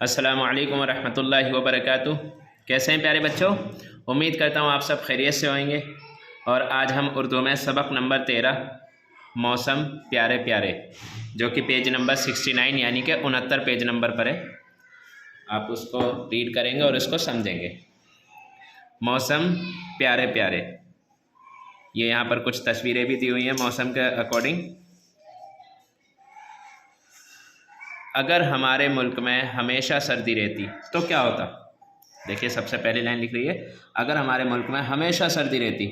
अस्सलामु अलैकुम वरहमतुल्लाहि वबरकातुह। कैसे हैं प्यारे बच्चों? उम्मीद करता हूँ आप सब खैरियत से होंगे। और आज हम उर्दू में सबक नंबर 13 मौसम प्यारे प्यारे, जो कि पेज नंबर 69 यानी कि 69 पेज नंबर पर है। आप उसको रीड करेंगे और इसको समझेंगे। मौसम प्यारे प्यारे, ये यहाँ पर कुछ तस्वीरें भी दी हुई हैं मौसम के अकॉर्डिंग। अगर हमारे मुल्क में हमेशा सर्दी रहती तो क्या होता? देखिए, सबसे पहली लाइन लिख रही है, अगर हमारे मुल्क में हमेशा सर्दी रहती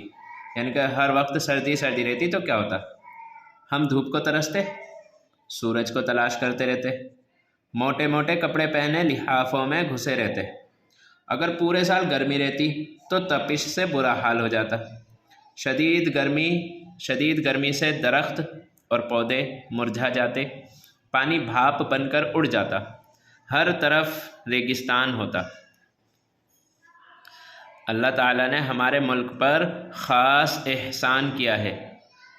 यानी कि हर वक्त सर्दी सर्दी रहती तो क्या होता? हम धूप को तरसते, सूरज को तलाश करते रहते, मोटे मोटे कपड़े पहने लिहाफों में घुसे रहते। अगर पूरे साल गर्मी रहती तो तपिश से बुरा हाल हो जाता। शदीद गर्मी से दरख्त और पौधे मुरझा जाते, पानी भाप बनकर उड़ जाता, हर तरफ रेगिस्तान होता। अल्लाह ताला ने हमारे मुल्क पर ख़ास एहसान किया है,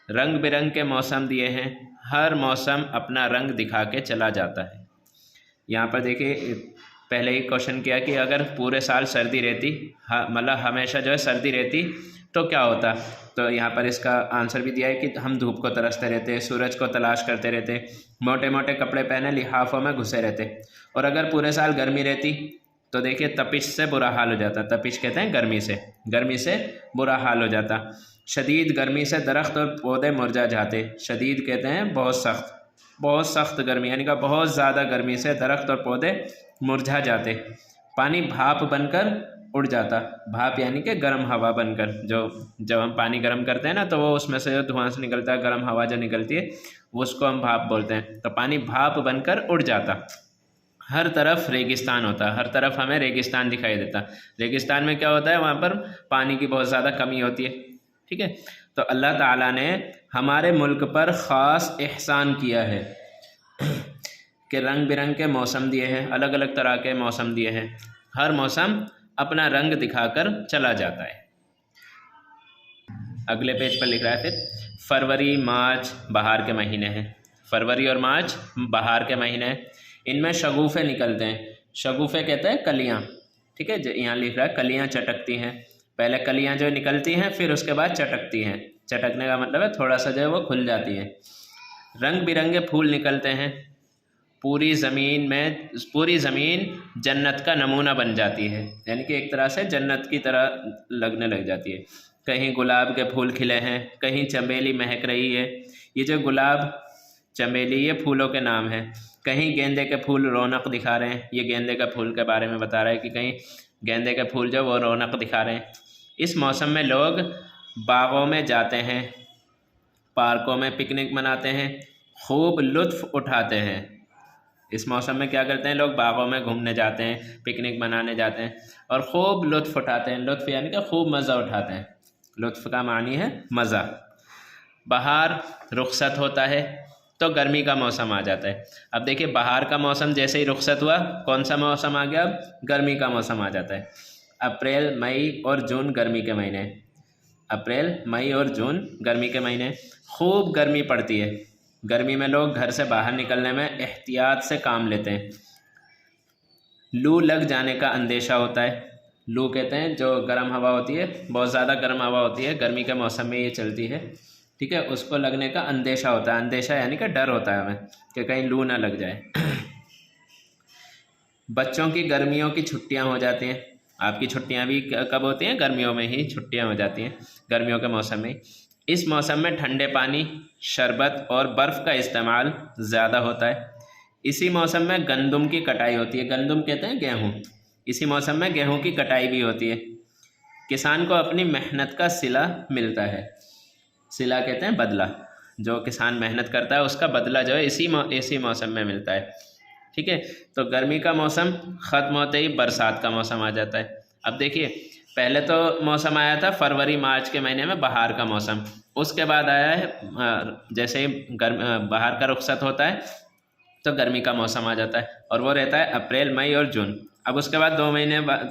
रंग बिरंग के मौसम दिए हैं, हर मौसम अपना रंग दिखा के चला जाता है। यहाँ पर देखिए, पहले ही क्वेश्चन किया कि अगर पूरे साल सर्दी रहती, मतलब हमेशा जो है सर्दी रहती तो क्या होता। तो यहाँ पर इसका आंसर भी दिया है कि हम धूप को तरसते रहते, सूरज को तलाश करते रहते, मोटे मोटे कपड़े पहने लिहाफों में घुसे रहते। और अगर पूरे साल गर्मी रहती तो देखिए तपिश से बुरा हाल हो जाता। तपिश कहते हैं गर्मी से बुरा हाल हो जाता। शदीद गर्मी से दरख्त और पौधे मुरझा जाते। शदीद कहते हैं बहुत सख्त गर्मी, यानी कि बहुत ज़्यादा गर्मी से दरख्त और पौधे मुरझा जाते। पानी भाप बनकर उड़ जाता। भाप यानी कि गर्म हवा बनकर, जब हम पानी गर्म करते हैं ना तो वो उसमें से जो धुआं से निकलता है, गर्म हवा जो निकलती है उसको हम भाप बोलते हैं। तो पानी भाप बनकर उड़ जाता। हर तरफ रेगिस्तान होता, हर तरफ हमें रेगिस्तान दिखाई देता। रेगिस्तान में क्या होता है? वहाँ पर पानी की बहुत ज़्यादा कमी होती है। ठीक है, तो अल्लाह ताला ने हमारे मुल्क पर ख़ास एहसान किया है कि रंग बिरंग के मौसम दिए हैं, अलग अलग तरह के मौसम दिए हैं, हर मौसम अपना रंग दिखाकर चला जाता है। अगले पेज पर लिख रहा है, फिर फरवरी मार्च बहार के महीने हैं। फरवरी और मार्च बहार के महीने हैं। इनमें शगुफ़े निकलते हैं। शगुफ़े कहते हैं कलियाँ। ठीक है, यहाँ लिख रहा है कलियाँ चटकती हैं। पहले कलियाँ जो निकलती हैं फिर उसके बाद चटकती हैं। चटकने का मतलब है थोड़ा सा जो है वो खुल जाती है। रंग बिरंगे फूल निकलते हैं। पूरी ज़मीन जन्नत का नमूना बन जाती है, यानी कि एक तरह से जन्नत की तरह लगने लग जाती है। कहीं गुलाब के फूल खिले हैं, कहीं चमेली महक रही है। ये जो गुलाब चमेली ये फूलों के नाम हैं। कहीं गेंदे के फूल रौनक दिखा रहे हैं। ये गेंदे का फूल के बारे में बता रहा है कि कहीं गेंदे के फूल जो वो रौनक दिखा रहे हैं। इस मौसम में लोग बागों में जाते हैं, पार्कों में पिकनिक मनाते हैं, खूब लुत्फ़ उठाते हैं। इस मौसम में क्या करते हैं? लोग बागों में घूमने जाते हैं, पिकनिक मनाने जाते हैं और खूब लुत्फ़ उठाते हैं। लुत्फ़ यानी कि खूब मज़ा उठाते हैं। लुत्फ़ का मानी है मज़ा। बहार रुखसत होता है तो गर्मी का मौसम आ जाता है। अब देखिए, बहार का मौसम जैसे ही रुखसत हुआ, कौन सा मौसम आ गया? अब गर्मी का मौसम आ जाता है। अप्रैल मई और जून गर्मी के महीने। अप्रैल मई और जून गर्मी के महीने। खूब गर्मी पड़ती है। गर्मी में लोग घर से बाहर निकलने में एहतियात से काम लेते हैं। लू लग जाने का अंदेशा होता है। लू कहते हैं जो गर्म हवा होती है, बहुत ज़्यादा गर्म हवा होती है, गर्मी के मौसम में ये चलती है। ठीक है, उसको लगने का अंदेशा होता है। अंदेशा यानी कि डर होता है हमें कि कहीं लू ना लग जाए। बच्चों की गर्मियों की छुट्टियां हो जाती हैं। आपकी छुट्टियां भी कब होती हैं? गर्मियों में ही छुट्टियां हो जाती हैं, गर्मियों के मौसम में। इस मौसम में ठंडे पानी, शरबत और बर्फ़ का इस्तेमाल ज़्यादा होता है। इसी मौसम में गंदम की कटाई होती है। गंदम कहते हैं गेहूँ। इसी मौसम में गेहूँ की कटाई भी होती है। किसान को अपनी मेहनत का सिला मिलता है। सिला कहते हैं बदला। जो किसान मेहनत करता है उसका बदला जो है इसी मौसम में मिलता है। ठीक है, तो गर्मी का मौसम ख़त्म होते ही बरसात का मौसम आ जाता है। अब देखिए, पहले तो मौसम आया था फरवरी मार्च के महीने में बहार का मौसम। उसके बाद आया है जैसे ही बहार का रुखसत होता है तो गर्मी का मौसम आ जाता है, और वो रहता है अप्रैल मई और जून। अब उसके बाद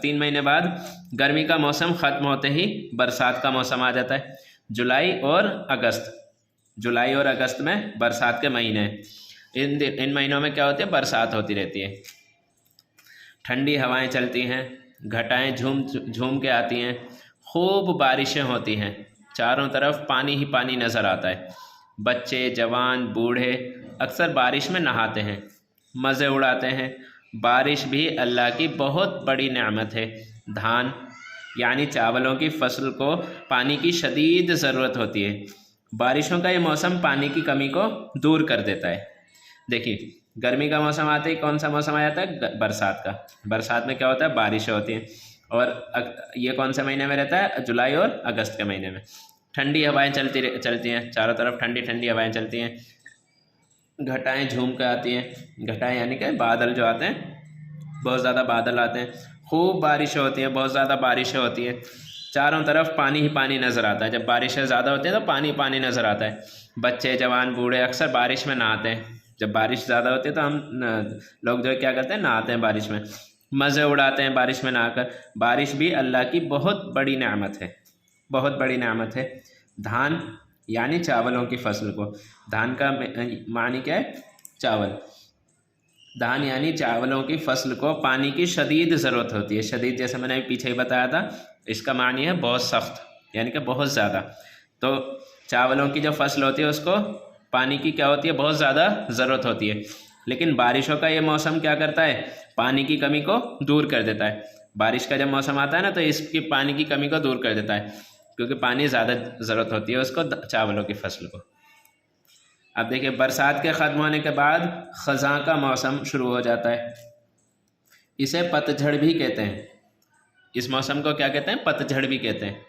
3 महीने बाद गर्मी का मौसम ख़त्म होते ही बरसात का मौसम आ जाता है। जुलाई और अगस्त में बरसात के महीने हैं। इन महीनों में क्या होती है? बरसात होती रहती है। ठंडी हवाएं चलती हैं, घटाएं झूम झूम के आती हैं, खूब बारिशें होती हैं, चारों तरफ पानी ही पानी नज़र आता है। बच्चे, जवान, बूढ़े अक्सर बारिश में नहाते हैं, मज़े उड़ाते हैं। बारिश भी अल्लाह की बहुत बड़ी नेमत है। धान यानी चावलों की फसल को पानी की शदीद ज़रूरत होती है। बारिशों का ये मौसम पानी की कमी को दूर कर देता है। देखिए, गर्मी का मौसम आते ही कौन सा मौसम आ जाता है? बरसात का। बरसात में क्या होता है? बारिशें होती हैं। और ये कौन से महीने में रहता है? जुलाई और अगस्त के महीने में। ठंडी हवाएं चलती हैं, चारों तरफ ठंडी ठंडी हवाएं चलती हैं, घटाएं झूम कर आती हैं। घटाएं यानी कि बादल जो आते हैं, बहुत ज़्यादा बादल आते हैं, खूब बारिशें होती हैं, बहुत ज़्यादा बारिशें होती हैं, चारों तरफ पानी ही पानी नज़र आता है। जब बारिशें ज़्यादा होती हैं तो पानी पानी नज़र आता है। बच्चे, जवान, बूढ़े अक्सर बारिश में नहाते हैं। जब बारिश ज़्यादा होती है तो हम लोग जो है क्या करते हैं? नहाते हैं बारिश में, मज़े उड़ाते हैं बारिश में नहाकर। बारिश भी अल्लाह की बहुत बड़ी नेमत है, बहुत बड़ी नेमत है। धान यानी चावलों की फसल को, धान का मानी क्या है? चावल। धान यानी चावलों की फसल को पानी की शदीद ज़रूरत होती है। शदीद जैसे मैंने पीछे ही बताया था, इसका मानी है बहुत सख्त, यानी कि बहुत ज़्यादा। तो चावलों की जो फसल होती है उसको पानी की क्या होती है? बहुत ज़्यादा ज़रूरत होती है। लेकिन बारिशों का ये मौसम क्या करता है? पानी की कमी को दूर कर देता है। बारिश का जब मौसम आता है ना, तो इसकी पानी की कमी को दूर कर देता है, क्योंकि पानी ज़्यादा ज़रूरत होती है उसको, चावलों की फसल को। अब देखिए, बरसात के ख़त्म होने के बाद ख़ज़ां का मौसम शुरू हो जाता है। इसे पतझड़ भी कहते हैं। इस मौसम को क्या कहते हैं? पतझड़ भी कहते हैं।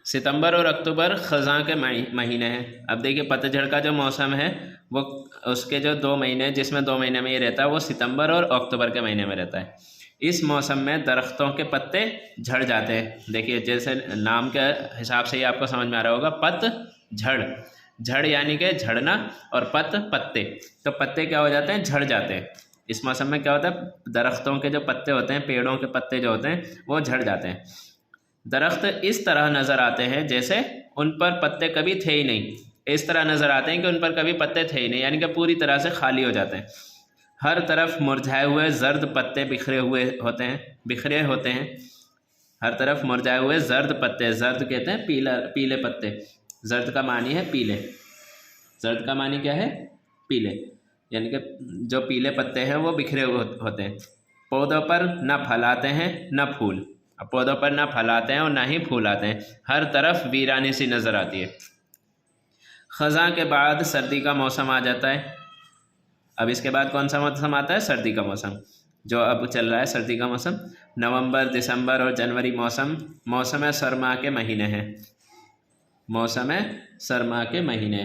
सितंबर और अक्टूबर ख़ज़ां के महीने हैं। अब देखिए, पतझड़ का जो मौसम है वो उसके जो 2 महीने, जिसमें 2 महीने में ये रहता है, वो सितंबर और अक्टूबर के महीने में रहता है। इस मौसम में दरख्तों के पत्ते झड़ जाते हैं। देखिए, जैसे नाम के हिसाब से ही आपको समझ में आ रहा होगा, पतझड़। झड़ यानी कि झड़ना, और पत्ते, तो पत्ते क्या हो जाते हैं? झड़ जाते हैं। इस मौसम में क्या होता है? दरख्तों के जो पत्ते होते हैं, पेड़ों के पत्ते जो होते हैं, वो झड़ जाते हैं। दरख्त इस तरह नज़र आते हैं जैसे उन पर पत्ते कभी थे ही नहीं। इस तरह नज़र आते हैं कि उन पर कभी पत्ते थे ही नहीं, यानी कि पूरी तरह से खाली हो जाते हैं। हर तरफ मुरझाए हुए जर्द पत्ते बिखरे होते हैं। हर तरफ मुरझाए हुए जर्द पत्ते, जर्द कहते हैं पीले पत्ते। जर्द का मानी है पीले। जर्द का मानी क्या है? पीले, यानी कि जो पीले पत्ते हैं वो बिखरे होते हैं। पौधों पर न फल आते हैं न फूल। अब पौधों पर ना फल आते हैं और ना ही फूल आते हैं। हर तरफ वीरानी सी नज़र आती है। ख़ज़ां के बाद सर्दी का मौसम आ जाता है। अब इसके बाद कौन सा मौसम आता है? सर्दी का मौसम, जो अब चल रहा है। सर्दी का मौसम नवंबर, दिसंबर और जनवरी मौसम सरमा के महीने हैं। मौसम सरमा के महीने।